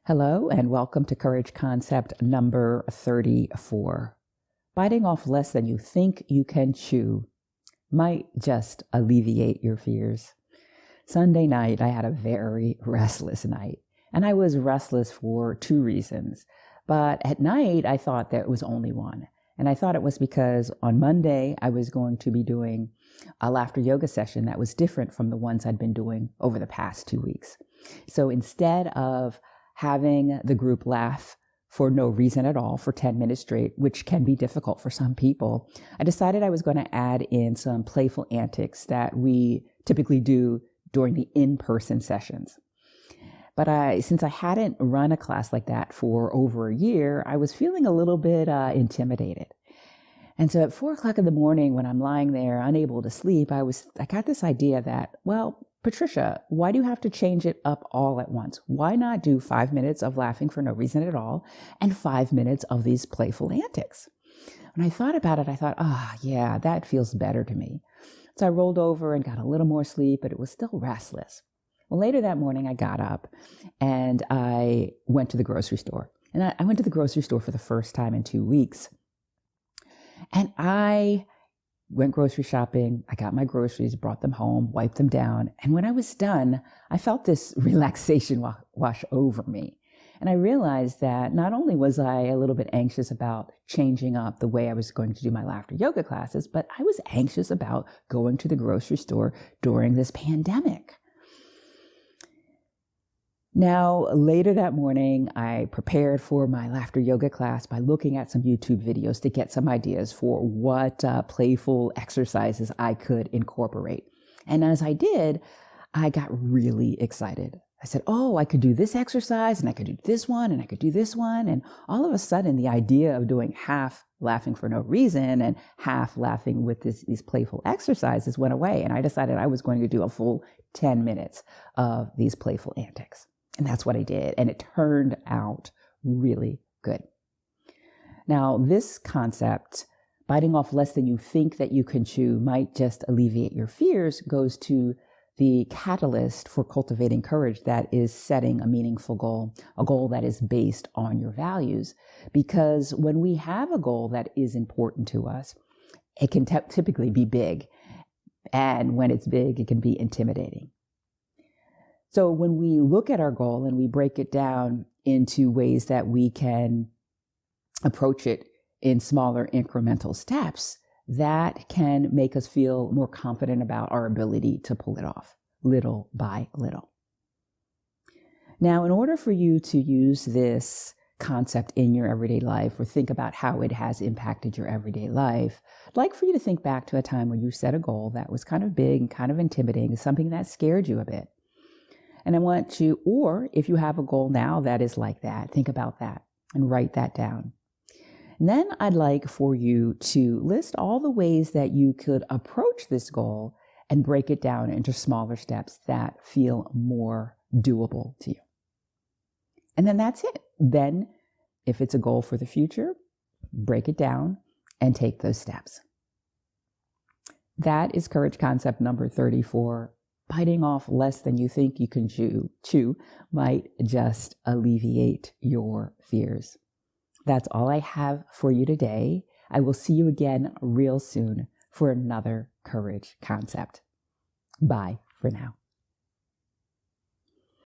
Hello and welcome to Courage Concept number 34. Biting off less than you think you can chew might just alleviate your fears. Sunday night, I had a very restless night, and I was restless for two reasons. But at night, I thought there was only one. And I thought it was because on Monday, I was going to be doing a laughter yoga session that was different from the ones I'd been doing over the past 2 weeks. So instead of having the group laugh for no reason at all for 10 minutes straight, which can be difficult for some people, I decided I was going to add in some playful antics that we typically do during the in-person sessions. But since I hadn't run a class like that for over a year, I was feeling a little bit intimidated. And so at 4 o'clock in the morning, when I'm lying there unable to sleep, I got this idea that, well, Patricia, why do you have to change it up all at once? Why not do 5 minutes of laughing for no reason at all and 5 minutes of these playful antics? When I thought about it, I thought, yeah, that feels better to me. So I rolled over and got a little more sleep, but it was still restless. Well, later that morning, I got up and I went to the grocery store. And I went to the grocery store for the first time in 2 weeks. And I went grocery shopping. I got my groceries, brought them home, wiped them down. And when I was done, I felt this relaxation wash over me. And I realized that not only was I a little bit anxious about changing up the way I was going to do my laughter yoga classes, but I was anxious about going to the grocery store during this pandemic. Now, later that morning, I prepared for my laughter yoga class by looking at some YouTube videos to get some ideas for what playful exercises I could incorporate. And as I did, I got really excited. I said, I could do this exercise and I could do this one and I could do this one. And all of a sudden, the idea of doing half laughing for no reason and half laughing with these playful exercises went away. And I decided I was going to do a full 10 minutes of these playful antics. And that's what I did. And it turned out really good. Now, this concept, biting off less than you think that you can chew might just alleviate your fears, goes to the catalyst for cultivating courage that is setting a meaningful goal, a goal that is based on your values. Because when we have a goal that is important to us, it can typically be big. And when it's big, it can be intimidating. So when we look at our goal and we break it down into ways that we can approach it in smaller incremental steps, that can make us feel more confident about our ability to pull it off little by little. Now, in order for you to use this concept in your everyday life or think about how it has impacted your everyday life, I'd like for you to think back to a time when you set a goal that was kind of big and kind of intimidating, something that scared you a bit. And I want you, or if you have a goal now that is like that, think about that and write that down. And then I'd like for you to list all the ways that you could approach this goal and break it down into smaller steps that feel more doable to you. And then that's it. Then, if it's a goal for the future, break it down and take those steps. That is Courage Concept number 34. Biting off less than you think you can chew might just alleviate your fears. That's all I have for you today. I will see you again real soon for another Courage Concept. Bye for now.